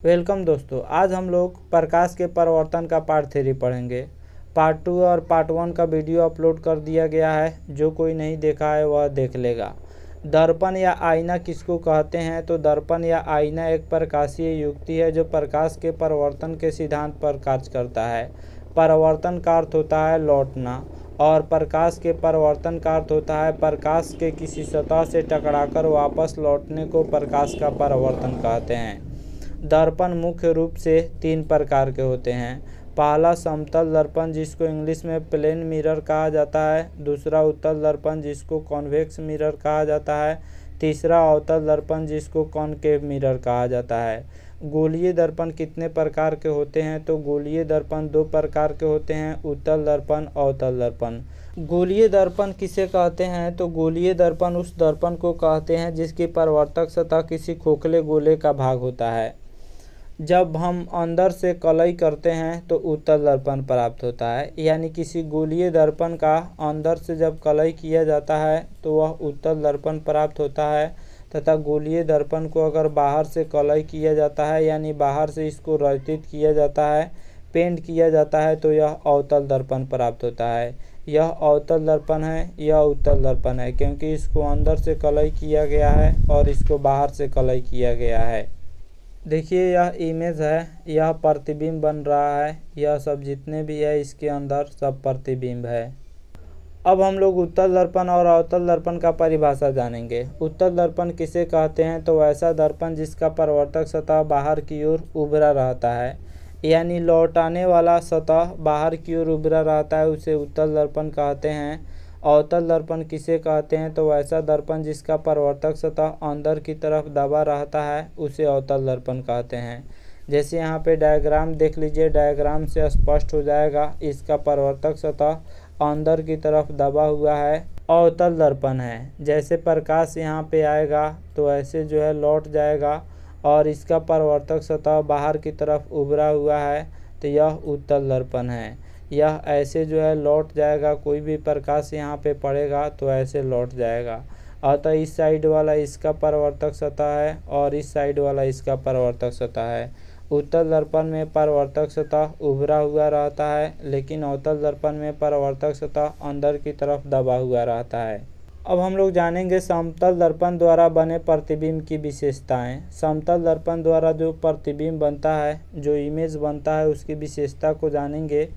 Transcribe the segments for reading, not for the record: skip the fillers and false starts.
Welcome दोस्तों, आज हम लोग प्रकाश के परावर्तन का पार्ट 3 पढ़ेंगे। पार्ट 2 और पार्ट 1 का वीडियो अपलोड कर दिया गया है, जो कोई नहीं देखा है वह देख लेगा। दर्पण या आईना किसको कहते हैं? तो दर्पण या आईना एक प्रकाशीय युक्ति है जो प्रकाश के परावर्तन के सिद्धांत पर कार्य करता है। परावर्तन का अर्थ होता है लौटना और प्रकाश के परावर्तन का अर्थ होता है प्रकाश के किसी सतह से टकराकर वापस लौटने को प्रकाश का परावर्तन कहते हैं। दर्पण मुख्य रूप से 3 प्रकार के होते हैं। पहला समतल दर्पण जिसको इंग्लिश में प्लेन मिरर कहा जाता है, दूसरा उत्तल दर्पण जिसको कॉन्वेक्स मिरर कहा जाता है, तीसरा अवतल दर्पण जिसको कॉनकेव मिरर कहा जाता है। गोलीय दर्पण कितने प्रकार के होते हैं? तो गोलीय दर्पण 2 प्रकार के होते हैं, उत्तल दर्पण, अवतल दर्पण। गोलीय दर्पण किसे कहते हैं? तो गोलीय दर्पण उस दर्पण को कहते हैं जिसकी परावर्तक सतह किसी खोखले गोले का भाग होता है। जब हम अंदर से कलई करते हैं तो उत्तल दर्पण प्राप्त होता है, यानी किसी गोलीय दर्पण का अंदर से जब कलई किया जाता है तो वह उत्तल दर्पण प्राप्त होता है, तथा गोलीय दर्पण को अगर बाहर से कलई किया जाता है यानी बाहर से इसको रचित किया जाता है, पेंट किया जाता है, तो यह अवतल दर्पण प्राप्त होता है। यह अवतल दर्पण है, यह उत्तल दर्पण है, क्योंकि इसको अंदर से कलई किया गया है और इसको बाहर से कलई किया गया है। देखिए यह इमेज है, यह प्रतिबिंब बन रहा है, यह सब जितने भी है इसके अंदर सब प्रतिबिंब है। अब हम लोग उत्तल दर्पण और अवतल दर्पण का परिभाषा जानेंगे। उत्तल दर्पण किसे कहते हैं? तो ऐसा दर्पण जिसका परावर्तक सतह बाहर की ओर उभरा रहता है, यानी लौटाने वाला सतह बाहर की ओर उभरा रहता है, उसे उत्तल दर्पण कहते हैं। अवतल दर्पण किसे कहते हैं? तो ऐसा दर्पण जिसका परावर्तक सतह अंदर की तरफ दबा रहता है, उसे अवतल दर्पण कहते हैं। जैसे यहाँ पे डायग्राम देख लीजिए, डायग्राम से स्पष्ट हो जाएगा, इसका परावर्तक सतह अंदर की तरफ दबा हुआ है, अवतल दर्पण है। जैसे प्रकाश यहाँ पे आएगा तो ऐसे जो है लौट जाएगा और इसका परावर्तक सतह बाहर की तरफ उभरा हुआ है, तो यह उत्तल दर्पण है। यह ऐसे जो है लौट जाएगा, कोई भी प्रकाश यहाँ पे पड़ेगा तो ऐसे लौट जाएगा। अतः इस साइड वाला इसका परावर्तक सतह है और इस साइड वाला इसका परावर्तक सतह है। उत्तल दर्पण में परावर्तक सतह उभरा हुआ रहता है, लेकिन अवतल दर्पण में परावर्तक सतह अंदर की तरफ दबा हुआ रहता है। अब हम लोग जानेंगे समतल दर्पण द्वारा बने प्रतिबिंब की विशेषताएं। समतल दर्पण द्वारा जो प्रतिबिंब बनता है, जो इमेज बनता है, उसकी विशेषता को जानेंगे।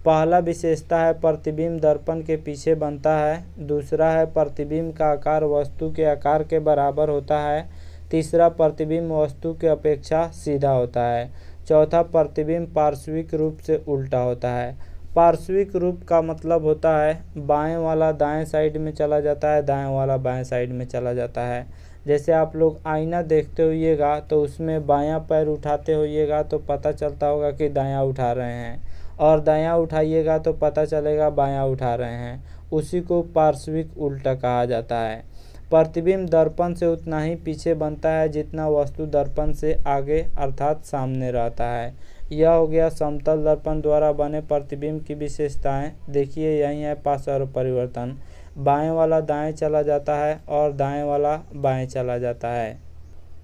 पहला विशेषता है प्रतिबिंब दर्पण के पीछे बनता है। दूसरा है प्रतिबिंब का आकार वस्तु के आकार के बराबर होता है। तीसरा प्रतिबिंब वस्तु के अपेक्षा सीधा होता है। चौथा प्रतिबिंब पार्श्विक रूप से उल्टा होता है। पार्श्विक रूप का मतलब होता है बाएं वाला दाएं साइड में चला जाता है, दाएं वाला बाएं साइड में चला जाता है। जैसे आप लोग आईना देखते होइएगा तो उसमें बायां पैर उठाते होइएगा तो पता चलता होगा कि दायां उठा रहे हैं, और दायां उठाइएगा तो पता चलेगा बायां उठा रहे हैं। उसी को पार्श्विक उल्टा कहा जाता है। प्रतिबिंब दर्पण से उतना ही पीछे बनता है जितना वस्तु दर्पण से आगे अर्थात सामने रहता है। यह हो गया समतल दर्पण द्वारा बने प्रतिबिंब की विशेषताएं। देखिए यही है पार्श्व परिवर्तन, बाएं वाला दाएं चला जाता है और दाएं वाला बाएं चला जाता है।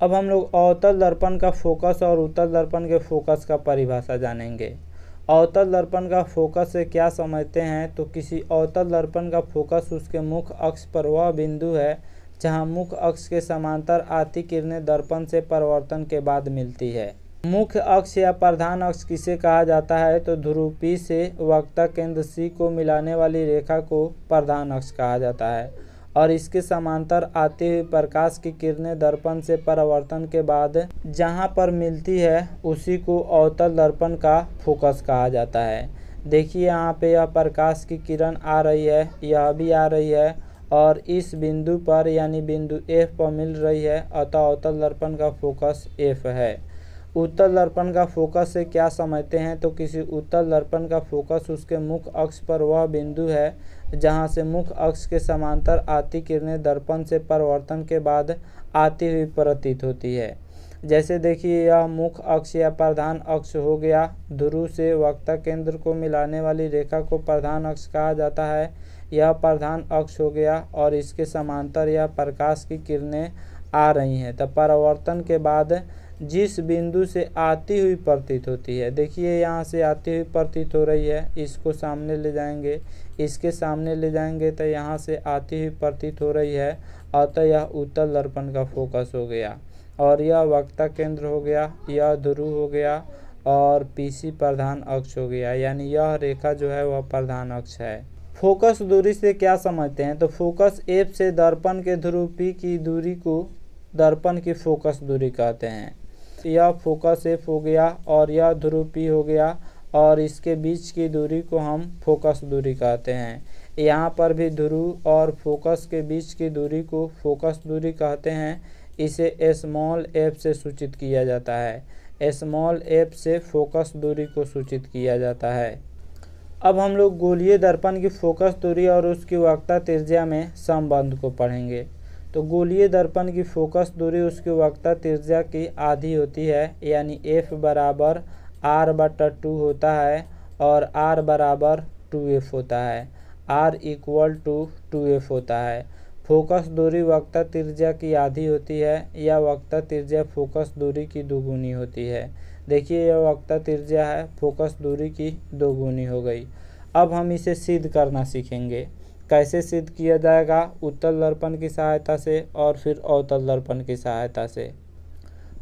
अब हम लोग अवतल दर्पण का फोकस और उत्तल दर्पण के फोकस का परिभाषा जानेंगे। अवतल दर्पण का फोकस से क्या समझते हैं? तो किसी अवतल दर्पण का फोकस उसके मुख्य अक्ष पर वह बिंदु है जहां मुख्य अक्ष के समांतर आती किरणें दर्पण से परावर्तन के बाद मिलती है। मुख्य अक्ष या प्रधान अक्ष किसे कहा जाता है? तो ध्रुव P से वक्रता केंद्र C को मिलाने वाली रेखा को प्रधान अक्ष कहा जाता है, और इसके समांतर आती हुई प्रकाश की किरणें दर्पण से परावर्तन के बाद जहां पर मिलती है उसी को अवतल दर्पण का फोकस कहा जाता है। देखिए यहाँ पे यह प्रकाश की किरण आ रही है, यह भी आ रही है और इस बिंदु पर यानी बिंदु F पर मिल रही है, अतः अवतल दर्पण का फोकस F है। उत्तल दर्पण का फोकस से क्या समझते हैं? तो किसी उत्तल दर्पण का फोकस उसके मुख्य अक्ष पर वह बिंदु है जहां से मुख्य अक्ष के समांतर आती किरणें दर्पण से परावर्तन के बाद आती हुई प्रतीत होती है। जैसे देखिए यह मुख्य अक्ष या प्रधान अक्ष हो गया। ध्रुव से वक्रता केंद्र को मिलाने वाली रेखा को प्रधान अक्ष कहा जाता है। यह प्रधान अक्ष हो गया और इसके समांतर यह प्रकाश की किरणें आ रही हैं, तब परावर्तन के बाद जिस बिंदु से आती हुई प्रतीत होती है। देखिए यहाँ से आती हुई प्रतीत हो रही है, इसको सामने ले जाएंगे, इसके सामने ले जाएंगे तो यहाँ से आती हुई प्रतीत हो रही है, अतः यह उत्तल दर्पण का फोकस हो गया। और यह वक्ता केंद्र हो गया, यह ध्रुव हो गया और पीसी प्रधान अक्ष हो गया, यानी यह रेखा जो है वह प्रधान अक्ष है। फोकस दूरी से क्या समझते हैं, तो फोकस एफ से दर्पण के ध्रुव पी की दूरी को दर्पण की फोकस दूरी कहते हैं। यह फोकस एफ हो गया और यह ध्रुव पी हो गया और इसके बीच की दूरी को हम फोकस दूरी कहते हैं। यहाँ पर भी ध्रुव और फोकस के बीच की दूरी को फोकस दूरी कहते हैं। इसे स्मॉल एफ से सूचित किया जाता है। स्मॉल एफ से फोकस दूरी को सूचित किया जाता है। अब हम लोग गोलीय दर्पण की फोकस दूरी और उसकी वक्ता त्रिज्या में संबंध को पढ़ेंगे। तो गोलीय दर्पण की फोकस दूरी उसकी वक्ता त्रिज्या की आधी होती है, यानी f बराबर r/2 होता है और r बराबर 2f होता है। r इक्वल टू 2f होता है। फोकस दूरी वक्ता त्रिज्या की आधी होती है या वक्ता त्रिज्या फोकस दूरी की दोगुनी होती है। देखिए यह वक्ता त्रिज्या है, फोकस दूरी की दोगुनी हो गई। अब हम इसे सिद्ध करना सीखेंगे। कैसे सिद्ध किया जाएगा, उत्तल दर्पण की सहायता से और फिर अवतल दर्पण की सहायता से।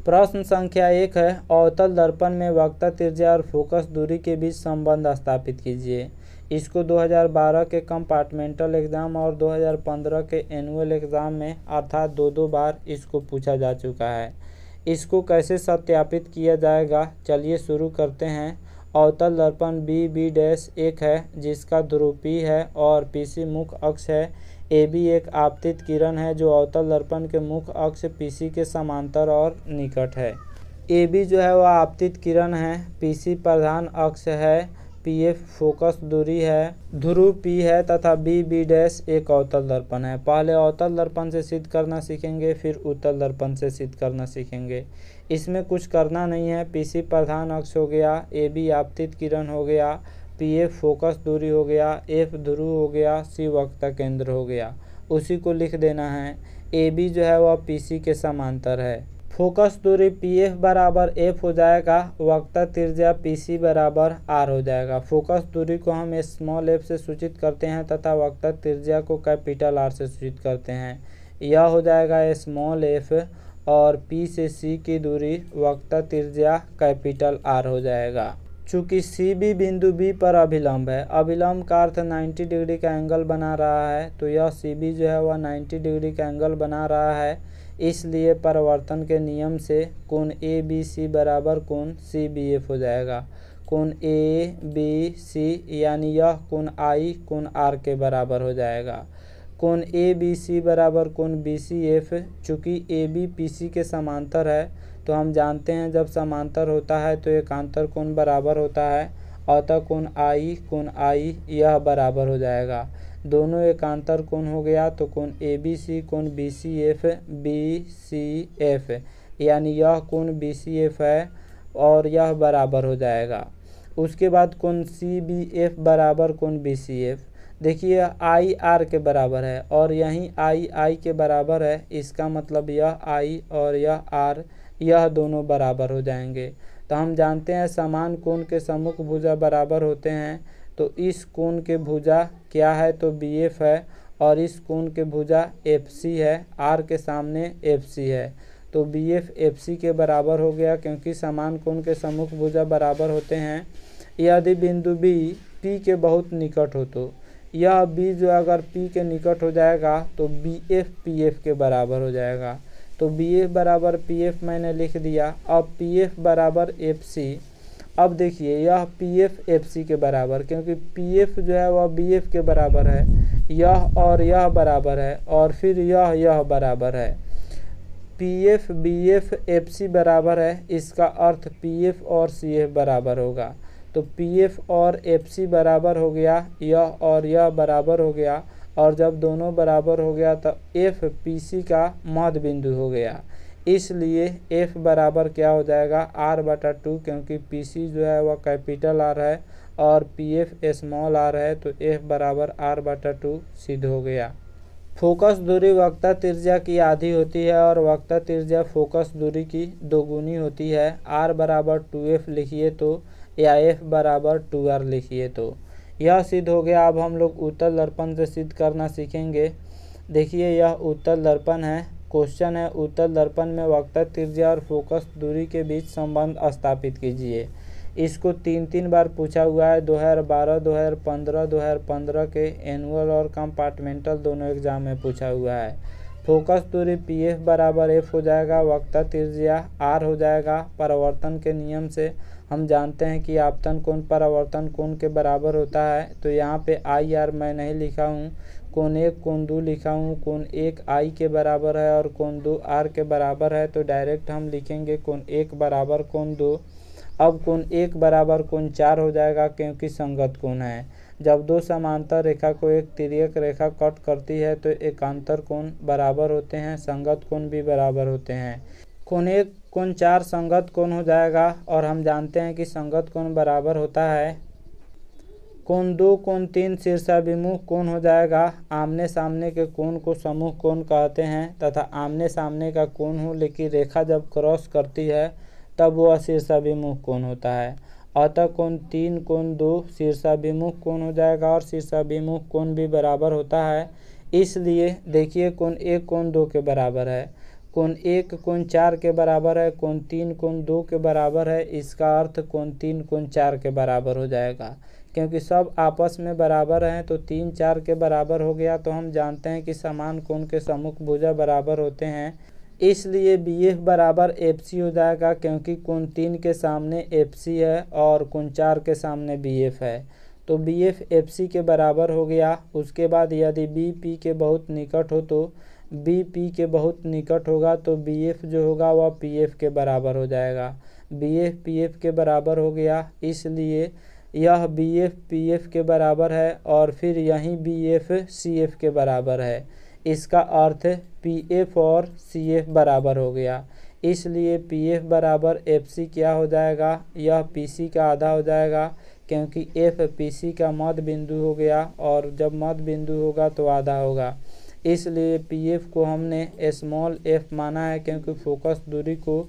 प्रश्न संख्या 1 है, अवतल दर्पण में वक्ता त्रिज्या और फोकस दूरी के बीच संबंध स्थापित कीजिए। इसको 2012 के कंपार्टमेंटल एग्ज़ाम और 2015 के एनुअल एग्ज़ाम में अर्थात दो बार इसको पूछा जा चुका है। इसको कैसे सत्यापित किया जाएगा, चलिए शुरू करते हैं। अवतल दर्पण B1 है जिसका ध्रुव P है और PC मुख्य अक्ष है। AB एक आपतित किरण है जो अवतल दर्पण के मुख्य अक्ष PC के समांतर और निकट है। AB जो है वह आपतित किरण है, PC प्रधान अक्ष है, PF फोकस दूरी है, ध्रुव P है तथा B1 एक अवतल दर्पण है। पहले अवतल दर्पण से सिद्ध करना सीखेंगे, फिर उत्तल दर्पण से सिद्ध करना सीखेंगे। इसमें कुछ करना नहीं है। PC प्रधान अक्ष हो गया, AB आपतित किरण हो गया, PF फोकस दूरी हो गया, F ध्रुव हो गया, C वक्ता केंद्र हो गया, उसी को लिख देना है। AB जो है वह PC के समांतर है। फोकस दूरी PF बराबर F हो जाएगा, वक्ता त्रिज्या PC बराबर R हो जाएगा। फोकस दूरी को हम स्मॉल f से सूचित करते हैं तथा वक्ता त्रिज्या को कैपिटल R से सूचित करते हैं। यह हो जाएगा स्मॉल f और P से C की दूरी वक्ता त्रिज्या कैपिटल R हो जाएगा। चूँकि CB बिंदु B पर अभिलंब है, अभिलंब का अर्थ 90 डिग्री का एंगल बना रहा है, तो यह CB जो है वह 90 डिग्री का एंगल बना रहा है। इसलिए परिवर्तन के नियम से कोण ABC बराबर कोण CBF हो जाएगा। कोण ABC यानी यह कोण I कोण R के बराबर हो जाएगा। कोण ABC बराबर कोण BCF। चूँकि AB PC के समांतर है तो हम जानते हैं जब समांतर होता है तो एकांतर कोण बराबर होता है, अतः कोण I यह बराबर हो जाएगा। दोनों एकांतर कोण हो गया तो कोण ABC कोण BCF यानी यह कोण BCF है और यह बराबर हो जाएगा। उसके बाद कोण CBF बराबर कोण BCF। देखिए I R के बराबर है और यहीं I के बराबर है, इसका मतलब यह I और यह R यह दोनों बराबर हो जाएंगे। तो हम जानते हैं समान कोण के सम्मुख भुजा बराबर होते हैं, तो इस कोण के भुजा क्या है तो BF है और इस कोण के भुजा FC है, R के सामने FC है, तो BF FC के बराबर हो गया क्योंकि समान कोण के सम्मुख भुजा बराबर होते हैं। यदि बिंदु B P के बहुत निकट हो तो यह B जो अगर P के निकट हो जाएगा तो BF PF के बराबर हो जाएगा। तो BF बराबर PF मैंने लिख दिया। अब PF बराबर FC। अब देखिए यह PF FC के बराबर, क्योंकि PF जो है वह BF के बराबर है, यह और यह बराबर है और फिर यह बराबर है। PF BF FC बराबर है, इसका अर्थ PF और CF बराबर होगा। तो PF और FC बराबर हो गया, यह और यह बराबर हो गया और जब दोनों बराबर हो गया तो F PC का मध्य बिंदु हो गया। इसलिए F बराबर क्या हो जाएगा R/2, क्योंकि PC जो है वह कैपिटल R है और PF स्मॉल r है, तो F बराबर R/2 सिद्ध हो गया। फोकस दूरी वक्रता त्रिज्या की आधी होती है और वक्रता त्रिज्या फोकस दूरी की दोगुनी होती है। r बराबर 2f लिखिए तो या f बराबर 2r लिखिए तो। यह सिद्ध हो गया। अब हम लोग उत्तल दर्पण से सिद्ध करना सीखेंगे। देखिए यह उत्तल दर्पण है। क्वेश्चन है उत्तल दर्पण में वक्रता त्रिज्या और फोकस दूरी के बीच संबंध स्थापित कीजिए। इसको 3 बार पूछा हुआ है। 2012, 2015, 2015 के एनुअल और कंपार्टमेंटल दोनों एग्जाम में पूछा हुआ है। फोकस दूरी PF बराबर F हो जाएगा, वक्रता त्रिज्या R हो जाएगा। परावर्तन के नियम से हम जानते हैं कि आपतन कोण परावर्तन कोण के बराबर होता है। तो यहाँ पे IR मैं नहीं लिखा हूँ, कोण 1 कोण 2 लिखा हूँ। कोण 1 I के बराबर है और कोण 2 R के बराबर है, तो डायरेक्ट हम लिखेंगे कोण 1 बराबर कोण 2। अब कोण 1 बराबर कोण 4 हो जाएगा क्योंकि संगत कोण है। जब दो समांतर रेखा को एक तिर्यक रेखा कट करती है तो एकांतर कोण बराबर होते हैं, संगत कोण भी बराबर होते हैं। कोण 1 कोण 4 संगत कोण हो जाएगा और हम जानते हैं कि संगत कोण बराबर होता है। कोण 2 कोण 3 शीर्षाभिमुख कोण हो जाएगा। आमने सामने के कोण को समूह कोण कहते हैं तथा आमने सामने का कोण हो लेकिन रेखा जब क्रॉस करती है तब वह शीर्षाभिमुख कोण होता है। अतः कोण 3 कोण 2 शीर्षाभिमुख कोण हो जाएगा और शीर्षाभिमुख कोण भी बराबर होता है। इसलिए देखिए कोण 1 कोण 2 के बराबर है, कोण 1 कोण 4 के बराबर है, कोण 3 कोण 2 के बराबर है। इसका अर्थ कोण 3 कोण 4 के बराबर हो जाएगा। क्योंकि सब आपस में बराबर हैं तो 3 4 के बराबर हो गया। तो हम जानते हैं कि समान कोण के सम्मुख भुजा बराबर होते हैं। इसलिए BF बराबर FC हो जाएगा क्योंकि कोण 3 के सामने FC है और कोण 4 के सामने BF है। तो BF FC के बराबर हो गया। उसके बाद यदि BP के बहुत निकट हो तो BP के बहुत निकट होगा तो BF जो होगा वह PF के बराबर हो जाएगा। BF PF के बराबर हो गया, इसलिए यह BF PF के बराबर है और फिर यहीं BF CF के बराबर है। इसका अर्थ PF और CF बराबर हो गया। इसलिए PF बराबर FC क्या हो जाएगा, यह PC का आधा हो जाएगा क्योंकि F PC का मध्य बिंदु हो गया और जब मध्य बिंदु होगा तो आधा होगा। इसलिए PF को हमने स्मॉल f माना है क्योंकि फोकस दूरी को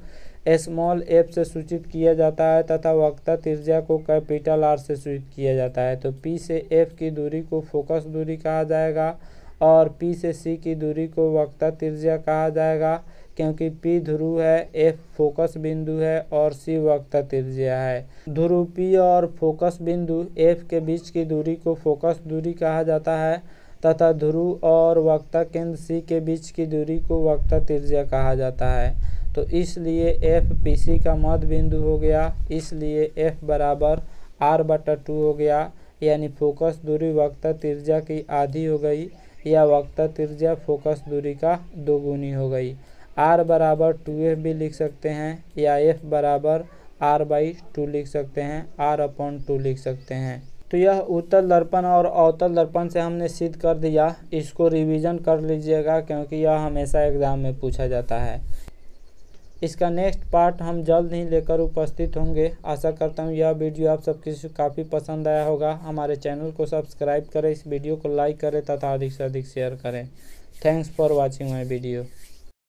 स्मॉल f से सूचित किया जाता है तथा वक्रता त्रिज्या को कैपिटल R से सूचित किया जाता है। तो P से F की दूरी को फोकस दूरी कहा जाएगा और P से C की दूरी को वक्रता त्रिज्या कहा जाएगा क्योंकि P ध्रुव है, F फोकस बिंदु है और C वक्रता त्रिज्या है। ध्रुव P और फोकस बिंदु F के बीच की दूरी को फोकस दूरी कहा जाता है तथा ध्रुव और वक्रता केंद्र C के बीच की दूरी को वक्रता त्रिज्या कहा जाता है। तो इसलिए F PC का मध्य बिंदु हो गया, इसलिए F बराबर R/2 हो गया, यानी फोकस दूरी वक्रता त्रिज्या की आधी हो गई या वक्रता त्रिज्या फोकस दूरी का दोगुनी हो गई। R बराबर 2F भी लिख सकते हैं या F बराबर R/2 लिख सकते हैं, R/2 लिख सकते हैं। तो यह उत्तल दर्पण और अवतल दर्पण से हमने सिद्ध कर दिया। इसको रिवीजन कर लीजिएगा क्योंकि यह हमेशा एग्जाम में पूछा जाता है। इसका नेक्स्ट पार्ट हम जल्द ही लेकर उपस्थित होंगे। आशा करता हूँ यह वीडियो आप सबकी काफ़ी पसंद आया होगा। हमारे चैनल को सब्सक्राइब करें, इस वीडियो को लाइक करें तथा अधिक से अधिक शेयर करें। Thanks for watching my video.